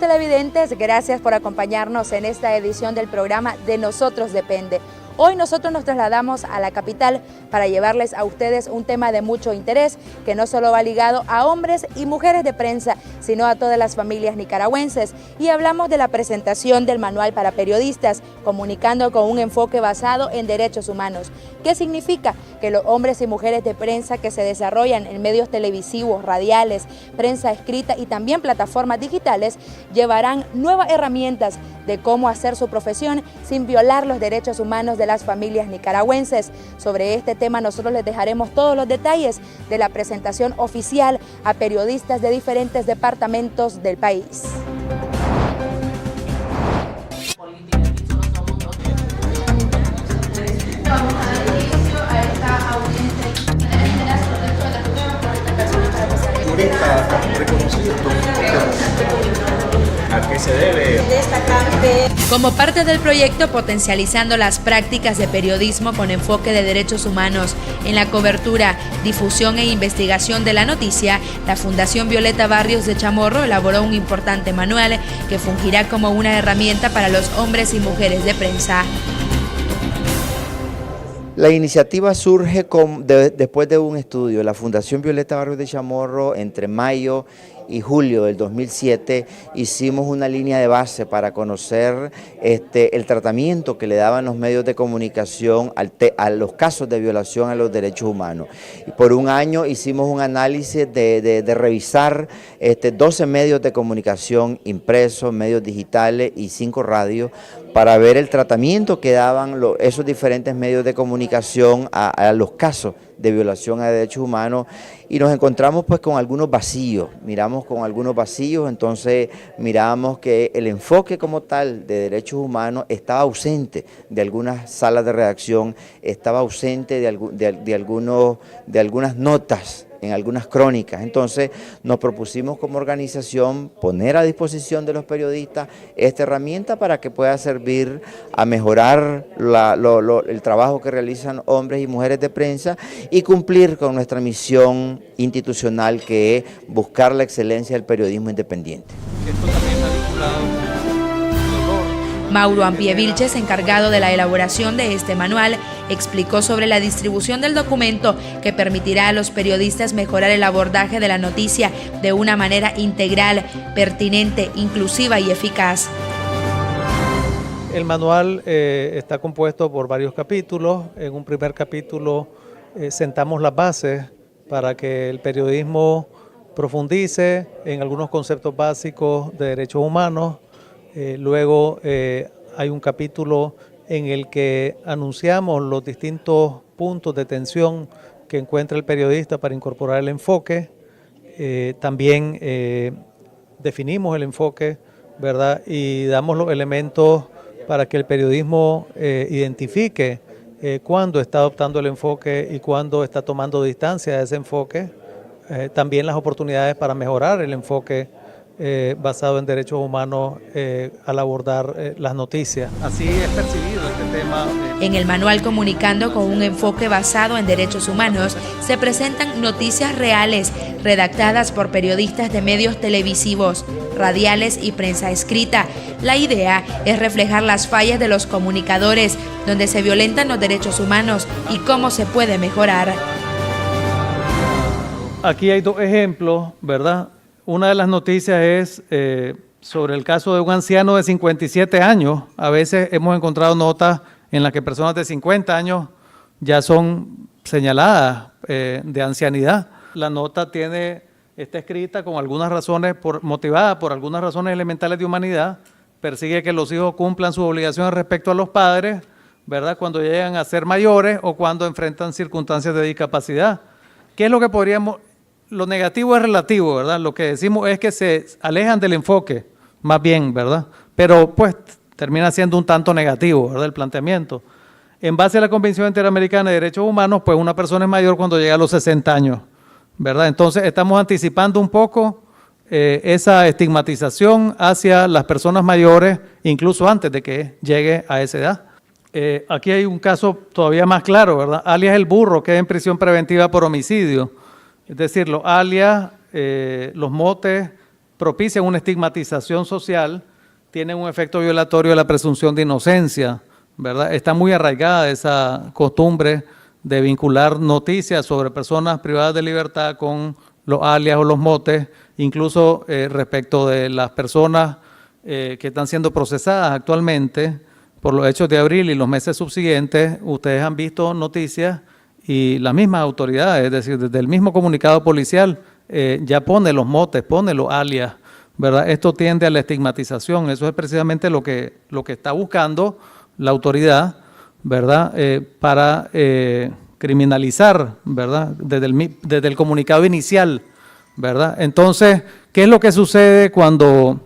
televidentes, gracias por acompañarnos en esta edición del programa De Nosotros Depende. Hoy nosotros nos trasladamos a la capital para llevarles a ustedes un tema de mucho interés que no solo va ligado a hombres y mujeres de prensa, sino a todas las familias nicaragüenses. Y hablamos de la presentación del manual para periodistas, comunicando con un enfoque basado en derechos humanos. ¿Qué significa? Que los hombres y mujeres de prensa que se desarrollan en medios televisivos, radiales, prensa escrita y también plataformas digitales llevarán nuevas herramientas de cómo hacer su profesión sin violar los derechos humanos de las familias nicaragüenses. Sobre este tema nosotros les dejaremos todos los detalles de la presentación oficial a periodistas de diferentes departamentos del país. Vamos a dar inicio a esta audiencia. ¿A qué se debe? Como parte del proyecto Potencializando las prácticas de periodismo con enfoque de derechos humanos en la cobertura, difusión e investigación de la noticia, la Fundación Violeta Barrios de Chamorro elaboró un importante manual que fungirá como una herramienta para los hombres y mujeres de prensa. La iniciativa surge después de un estudio. La Fundación Violeta Barrios de Chamorro, entre mayo y julio del 2007, hicimos una línea de base para conocer el tratamiento que le daban los medios de comunicación a los casos de violación a los derechos humanos. Y por un año hicimos un análisis de revisar 12 medios de comunicación impresos, medios digitales y 5 radios, para ver el tratamiento que daban esos diferentes medios de comunicación a los casos de violación a derechos humanos, y nos encontramos pues con algunos vacíos, entonces miramos que el enfoque como tal de derechos humanos estaba ausente de algunas salas de redacción, estaba ausente de algunas notas, en algunas crónicas. Entonces nos propusimos como organización poner a disposición de los periodistas esta herramienta para que pueda servir a mejorar el trabajo que realizan hombres y mujeres de prensa y cumplir con nuestra misión institucional, que es buscar la excelencia del periodismo independiente. Esto también está vinculado. Mauro Ampie Vilches, encargado de la elaboración de este manual, explicó sobre la distribución del documento que permitirá a los periodistas mejorar el abordaje de la noticia de una manera integral, pertinente, inclusiva y eficaz. El manual está compuesto por varios capítulos. En un primer capítulo sentamos las bases para que el periodismo profundice en algunos conceptos básicos de derechos humanos. Luego hay un capítulo en el que anunciamos los distintos puntos de tensión que encuentra el periodista para incorporar el enfoque. También definimos el enfoque, ¿verdad? Y damos los elementos para que el periodismo identifique cuándo está adoptando el enfoque y cuándo está tomando distancia de ese enfoque. También las oportunidades para mejorar el enfoque basado en derechos humanos al abordar las noticias. Así es percibido este tema. En el manual Comunicando con un enfoque basado en derechos humanos se presentan noticias reales redactadas por periodistas de medios televisivos, radiales y prensa escrita. La idea es reflejar las fallas de los comunicadores, donde se violentan los derechos humanos y cómo se puede mejorar. Aquí hay dos ejemplos, ¿verdad? Una de las noticias es sobre el caso de un anciano de 57 años. A veces hemos encontrado notas en las que personas de 50 años ya son señaladas de ancianidad. La nota está escrita con algunas razones, motivada por algunas razones elementales de humanidad. Persigue que los hijos cumplan sus obligaciones respecto a los padres, ¿verdad?, cuando llegan a ser mayores o cuando enfrentan circunstancias de discapacidad. ¿Qué es lo que podríamos...? Lo negativo es relativo, ¿verdad? Lo que decimos es que se alejan del enfoque, más bien, ¿verdad? Pero pues termina siendo un tanto negativo, ¿verdad?, el planteamiento. En base a la Convención Interamericana de Derechos Humanos, pues una persona es mayor cuando llega a los 60 años, ¿verdad? Entonces estamos anticipando un poco esa estigmatización hacia las personas mayores, incluso antes de que llegue a esa edad. Aquí hay un caso todavía más claro, ¿verdad? Alias el burro, queda en prisión preventiva por homicidio. Es decir, los alias, los motes propician una estigmatización social, tienen un efecto violatorio de la presunción de inocencia, ¿verdad? Está muy arraigada esa costumbre de vincular noticias sobre personas privadas de libertad con los alias o los motes, incluso respecto de las personas que están siendo procesadas actualmente por los hechos de abril y los meses subsiguientes. Ustedes han visto noticias y las mismas autoridades, es decir, desde el mismo comunicado policial, ya pone los motes, pone los alias, ¿verdad? Esto tiende a la estigmatización, eso es precisamente lo que está buscando la autoridad, ¿verdad? Para criminalizar, ¿verdad? Desde el comunicado inicial, ¿verdad? Entonces, ¿qué es lo que sucede cuando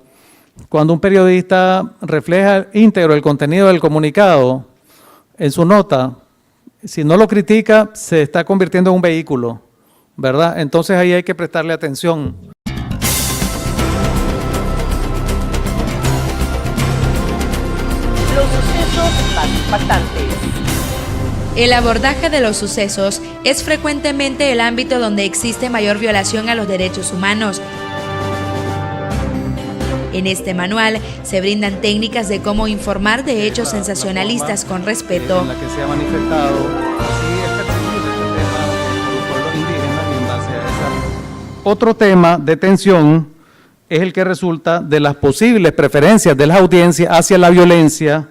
un periodista refleja íntegro el contenido del comunicado en su nota? Si no lo critica, se está convirtiendo en un vehículo, ¿verdad? Entonces ahí hay que prestarle atención. Los sucesos más impactantes. El abordaje de los sucesos es frecuentemente el ámbito donde existe mayor violación a los derechos humanos. En este manual se brindan técnicas de cómo informar de hechos sensacionalistas con respeto. En la que se ha manifestado, así es percibido este tema por los pueblos indígenas y en base a esa. Otro tema de tensión es el que resulta de las posibles preferencias de las audiencias hacia la violencia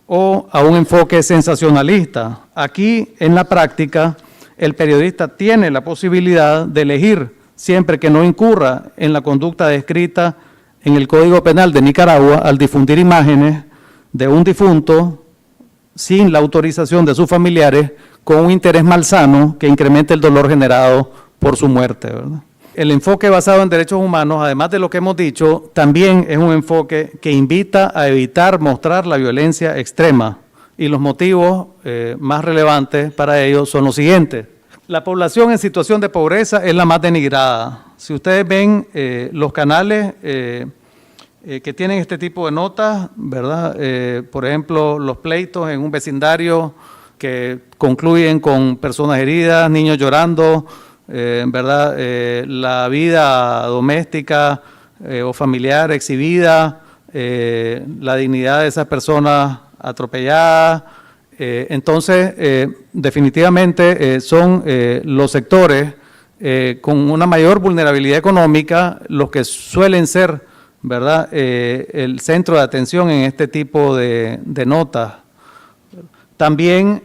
o a un enfoque sensacionalista. Aquí, en la práctica, el periodista tiene la posibilidad de elegir, siempre que no incurra en la conducta descrita en el Código Penal de Nicaragua, al difundir imágenes de un difunto sin la autorización de sus familiares, con un interés malsano que incremente el dolor generado por su muerte, ¿verdad? El enfoque basado en derechos humanos, además de lo que hemos dicho, también es un enfoque que invita a evitar mostrar la violencia extrema. Y los motivos más relevantes para ello son los siguientes. La población en situación de pobreza es la más denigrada. Si ustedes ven los canales que tienen este tipo de notas, ¿verdad? Por ejemplo, los pleitos en un vecindario que concluyen con personas heridas, niños llorando, ¿verdad? La vida doméstica o familiar exhibida, la dignidad de esas personas atropelladas. Entonces, definitivamente son los sectores con una mayor vulnerabilidad económica los que suelen ser, ¿verdad?, el centro de atención en este tipo de notas. También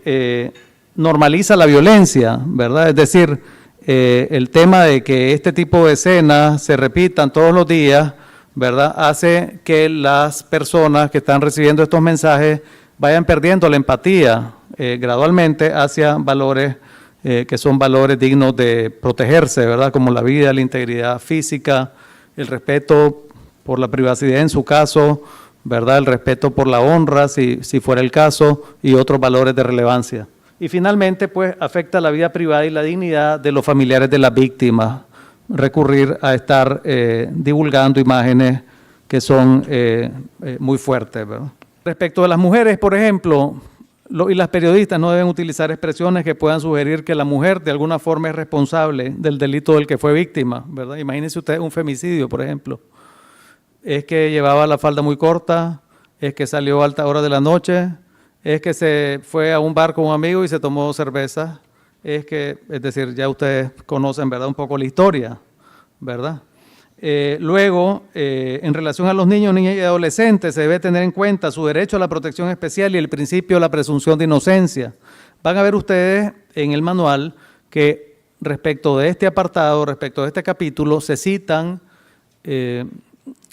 normaliza la violencia, ¿verdad? Es decir, el tema de que este tipo de escenas se repitan todos los días, ¿verdad?, hace que las personas que están recibiendo estos mensajes vayan perdiendo la empatía gradualmente hacia valores que son valores dignos de protegerse, ¿verdad?, como la vida, la integridad física, el respeto por la privacidad en su caso, ¿verdad?, el respeto por la honra, si fuera el caso, y otros valores de relevancia. Y finalmente, pues, afecta la vida privada y la dignidad de los familiares de las víctimas, recurrir a estar divulgando imágenes que son muy fuertes, ¿verdad? Respecto a las mujeres, por ejemplo, y las periodistas no deben utilizar expresiones que puedan sugerir que la mujer de alguna forma es responsable del delito del que fue víctima, ¿verdad? Imagínense usted un femicidio, por ejemplo. Es que llevaba la falda muy corta, es que salió a alta hora de la noche, es que se fue a un bar con un amigo y se tomó cerveza, es decir, ya ustedes conocen, ¿verdad?, un poco la historia, ¿verdad? Luego, en relación a los niños, niñas y adolescentes, se debe tener en cuenta su derecho a la protección especial y el principio de la presunción de inocencia. Van a ver ustedes en el manual que respecto de este apartado, respecto de este capítulo, se citan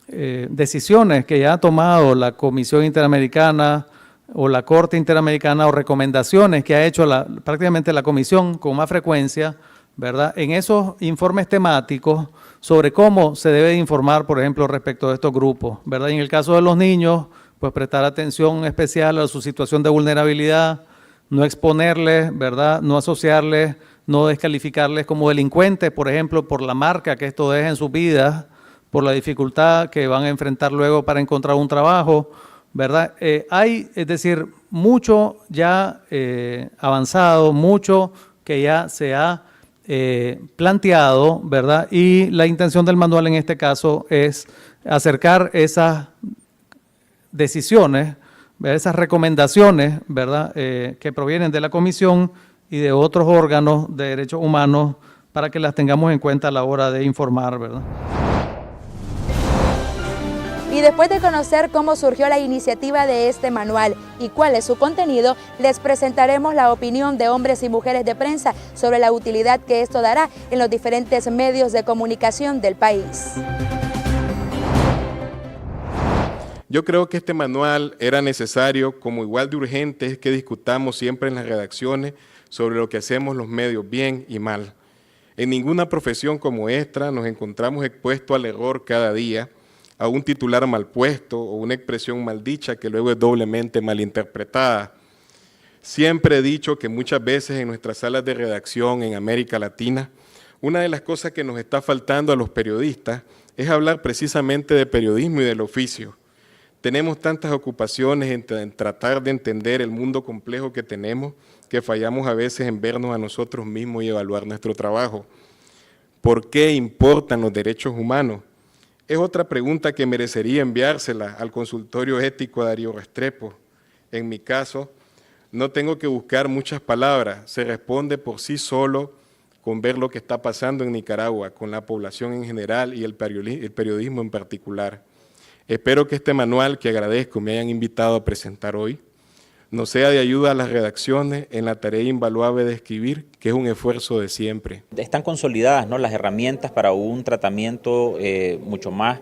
decisiones que ya ha tomado la Comisión Interamericana o la Corte Interamericana, o recomendaciones que ha hecho prácticamente la Comisión con más frecuencia, ¿verdad?, en esos informes temáticos sobre cómo se debe informar, por ejemplo, respecto de estos grupos, ¿verdad? Y en el caso de los niños, pues prestar atención especial a su situación de vulnerabilidad, no exponerles, ¿verdad?, no asociarles, no descalificarles como delincuentes, por ejemplo, por la marca que esto deja en sus vidas, por la dificultad que van a enfrentar luego para encontrar un trabajo, ¿verdad? Hay, es decir, mucho ya avanzado, mucho que ya se ha planteado, ¿verdad? Y la intención del manual en este caso es acercar esas decisiones, ¿verdad? Esas recomendaciones, ¿verdad? Que provienen de la Comisión y de otros órganos de derechos humanos para que las tengamos en cuenta a la hora de informar, ¿verdad? Y después de conocer cómo surgió la iniciativa de este manual y cuál es su contenido, les presentaremos la opinión de hombres y mujeres de prensa sobre la utilidad que esto dará en los diferentes medios de comunicación del país. Yo creo que este manual era necesario, como igual de urgente es que discutamos siempre en las redacciones sobre lo que hacemos los medios bien y mal. En ninguna profesión como esta nos encontramos expuestos al error cada día, a un titular mal puesto o una expresión mal dicha que luego es doblemente malinterpretada. Siempre he dicho que muchas veces en nuestras salas de redacción en América Latina, una de las cosas que nos está faltando a los periodistas es hablar precisamente de periodismo y del oficio. Tenemos tantas ocupaciones en tratar de entender el mundo complejo que tenemos que fallamos a veces en vernos a nosotros mismos y evaluar nuestro trabajo. ¿Por qué importan los derechos humanos? Es otra pregunta que merecería enviársela al consultorio ético Darío Restrepo. En mi caso, no tengo que buscar muchas palabras, se responde por sí solo con ver lo que está pasando en Nicaragua, con la población en general y el periodismo en particular. Espero que este manual, que agradezco me hayan invitado a presentar hoy, nos sea de ayuda a las redacciones en la tarea invaluable de escribir, que es un esfuerzo de siempre. Están consolidadas, ¿no?, las herramientas para un tratamiento mucho más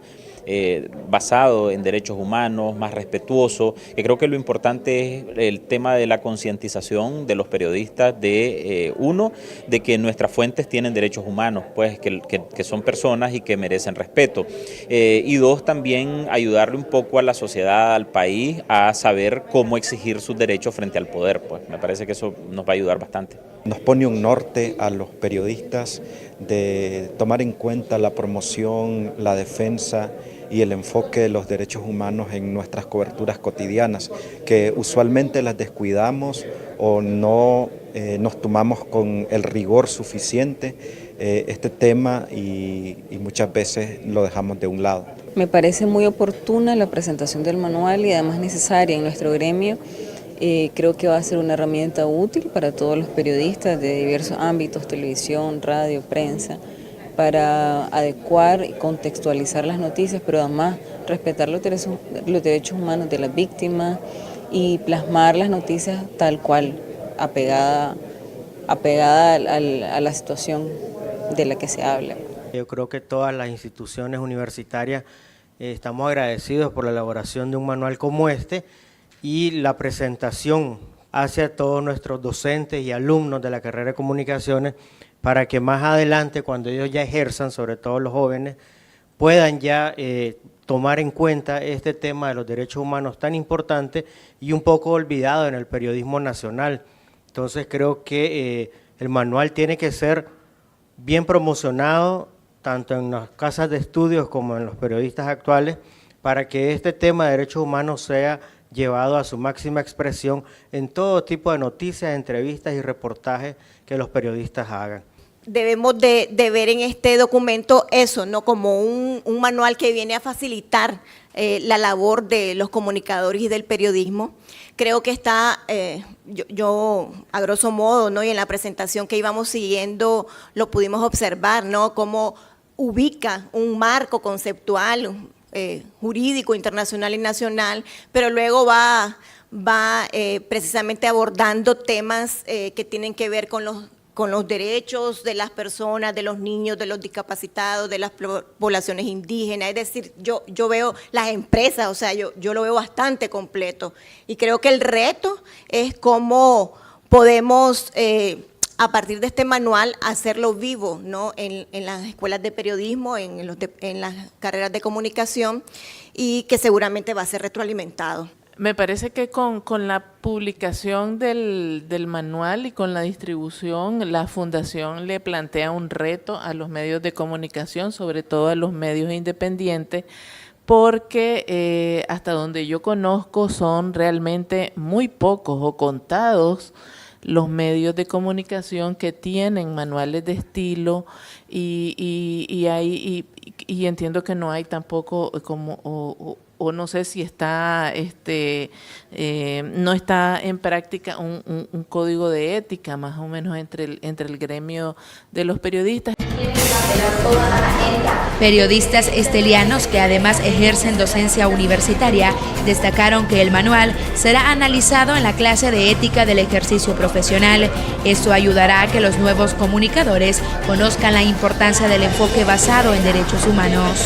basado en derechos humanos, más respetuoso, que creo que lo importante es el tema de la concientización de los periodistas de, uno, de que nuestras fuentes tienen derechos humanos, pues que son personas y que merecen respeto, y dos, también ayudarle un poco a la sociedad, al país, a saber cómo exigir sus derechos frente al poder, pues me parece que eso nos va a ayudar bastante. Nos pone un norte a los periodistas de tomar en cuenta la promoción, la defensa y el enfoque de los derechos humanos en nuestras coberturas cotidianas, que usualmente las descuidamos o no nos tomamos con el rigor suficiente este tema y muchas veces lo dejamos de un lado. Me parece muy oportuna la presentación del manual y además necesaria en nuestro gremio. Creo que va a ser una herramienta útil para todos los periodistas de diversos ámbitos, televisión, radio, prensa, para adecuar y contextualizar las noticias, pero además respetar los derechos humanos de las víctimas y plasmar las noticias tal cual, apegada a la situación de la que se habla. Yo creo que todas las instituciones universitarias estamos agradecidos por la elaboración de un manual como este y la presentación hacia todos nuestros docentes y alumnos de la carrera de comunicaciones para que más adelante, cuando ellos ya ejerzan, sobre todo los jóvenes, puedan ya tomar en cuenta este tema de los derechos humanos tan importante y un poco olvidado en el periodismo nacional. Entonces creo que el manual tiene que ser bien promocionado, tanto en las casas de estudios como en los periodistas actuales, para que este tema de derechos humanos sea llevado a su máxima expresión en todo tipo de noticias, entrevistas y reportajes que los periodistas hagan. Debemos de ver en este documento eso, ¿no?, como un manual que viene a facilitar la labor de los comunicadores y del periodismo. Creo que está, yo a grosso modo, ¿no?, y en la presentación que íbamos siguiendo lo pudimos observar, ¿no?, cómo ubica un marco conceptual, jurídico, internacional y nacional, pero luego va precisamente abordando temas que tienen que ver con los derechos de las personas, de los niños, de los discapacitados, de las poblaciones indígenas. Es decir, yo veo las empresas, o sea, yo lo veo bastante completo y creo que el reto es cómo podemos a partir de este manual hacerlo vivo, ¿no?, en las escuelas de periodismo, en las carreras de comunicación, y que seguramente va a ser retroalimentado. Me parece que con la publicación del manual y con la distribución, la Fundación le plantea un reto a los medios de comunicación, sobre todo a los medios independientes, porque hasta donde yo conozco son realmente muy pocos o contados los medios de comunicación que tienen manuales de estilo y entiendo que no hay tampoco como o no sé si está no está en práctica un código de ética más o menos entre el gremio de los periodistas. Periodistas estelianos que además ejercen docencia universitaria destacaron que el manual será analizado en la clase de ética del ejercicio profesional. Esto ayudará a que los nuevos comunicadores conozcan la importancia del enfoque basado en derechos humanos.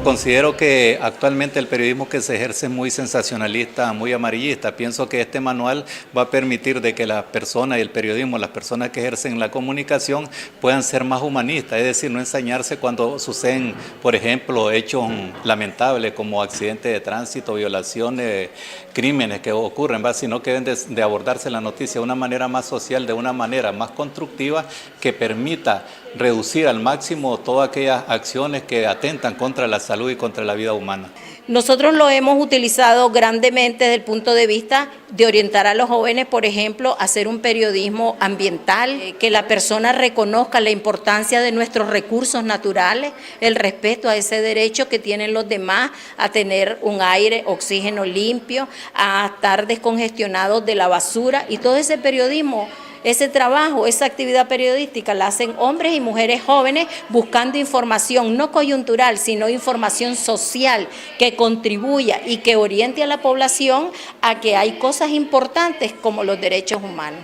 Considero que actualmente el periodismo que se ejerce es muy sensacionalista, muy amarillista. Pienso que este manual va a permitir de que las personas y el periodismo, las personas que ejercen la comunicación puedan ser más humanistas, es decir, no ensañarse cuando suceden, por ejemplo, hechos lamentables como accidentes de tránsito, violaciones, crímenes que ocurren, sino que deben de abordarse la noticia de una manera más social, de una manera más constructiva que permita reducir al máximo todas aquellas acciones que atentan contra la salud y contra la vida humana. Nosotros lo hemos utilizado grandemente desde el punto de vista de orientar a los jóvenes, por ejemplo, a hacer un periodismo ambiental, que la persona reconozca la importancia de nuestros recursos naturales, el respeto a ese derecho que tienen los demás a tener un aire, oxígeno limpio, a estar descongestionados de la basura y todo ese periodismo. Ese trabajo, esa actividad periodística la hacen hombres y mujeres jóvenes buscando información no coyuntural, sino información social que contribuya y que oriente a la población a que hay cosas importantes como los derechos humanos.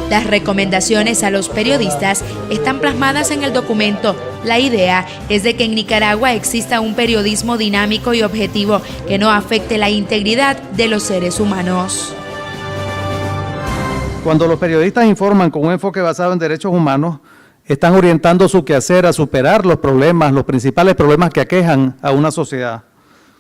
Las recomendaciones a los periodistas están plasmadas en el documento. La idea es de que en Nicaragua exista un periodismo dinámico y objetivo que no afecte la integridad de los seres humanos. Cuando los periodistas informan con un enfoque basado en derechos humanos, están orientando su quehacer a superar los principales problemas que aquejan a una sociedad,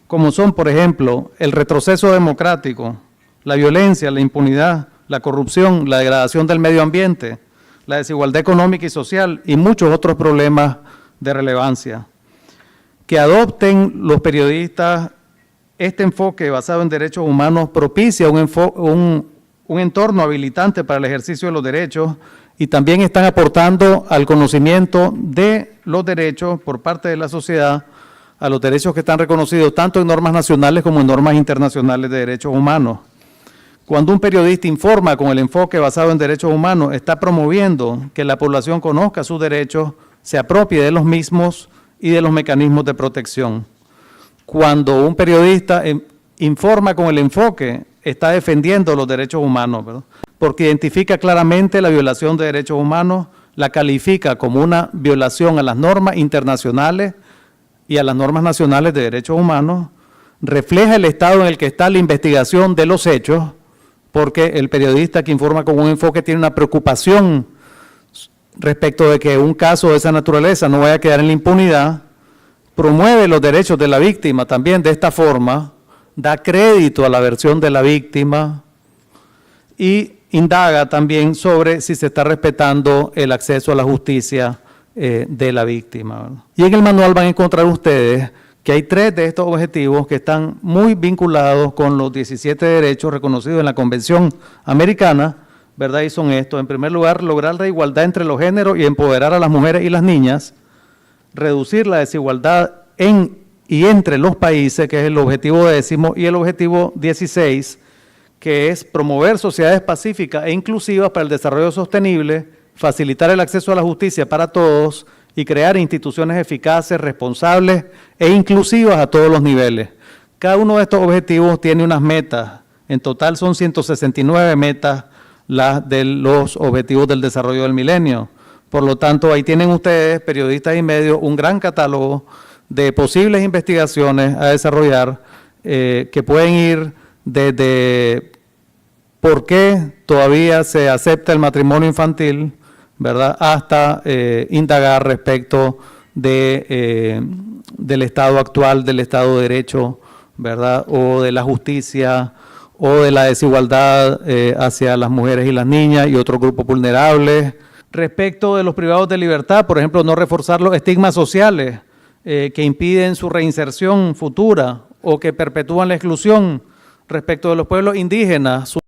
como son, por ejemplo, el retroceso democrático, la violencia, la impunidad, la corrupción, la degradación del medio ambiente, la desigualdad económica y social y muchos otros problemas de relevancia. Que adopten los periodistas este enfoque basado en derechos humanos propicia un entorno habilitante para el ejercicio de los derechos y también están aportando al conocimiento de los derechos por parte de la sociedad, a los derechos que están reconocidos tanto en normas nacionales como en normas internacionales de derechos humanos. Cuando un periodista informa con el enfoque basado en derechos humanos, está promoviendo que la población conozca sus derechos, se apropie de los mismos y de los mecanismos de protección. Cuando un periodista informa con el enfoque, está defendiendo los derechos humanos, ¿verdad? Porque identifica claramente la violación de derechos humanos, la califica como una violación a las normas internacionales y a las normas nacionales de derechos humanos, refleja el estado en el que está la investigación de los hechos, porque el periodista que informa con un enfoque tiene una preocupación respecto de que un caso de esa naturaleza no vaya a quedar en la impunidad, promueve los derechos de la víctima también de esta forma, da crédito a la versión de la víctima y indaga también sobre si se está respetando el acceso a la justicia de la víctima. Y en el manual van a encontrar ustedes que hay 3 de estos objetivos que están muy vinculados con los 17 derechos reconocidos en la Convención Americana, ¿verdad? Y son estos: en primer lugar, lograr la igualdad entre los géneros y empoderar a las mujeres y las niñas, reducir la desigualdad en y entre los países, que es el objetivo 10, y el objetivo 16, que es promover sociedades pacíficas e inclusivas para el desarrollo sostenible, facilitar el acceso a la justicia para todos y crear instituciones eficaces, responsables e inclusivas a todos los niveles. Cada uno de estos objetivos tiene unas metas. En total son 169 metas las de los objetivos del desarrollo del milenio. Por lo tanto, ahí tienen ustedes, periodistas y medios, un gran catálogo de posibles investigaciones a desarrollar que pueden ir desde por qué todavía se acepta el matrimonio infantil, ¿verdad?, hasta indagar respecto del estado actual, del Estado de Derecho, ¿verdad?, o de la justicia, o de la desigualdad hacia las mujeres y las niñas y otros grupos vulnerables. Respecto de los privados de libertad, por ejemplo, no reforzar los estigmas sociales que impiden su reinserción futura o que perpetúan la exclusión respecto de los pueblos indígenas.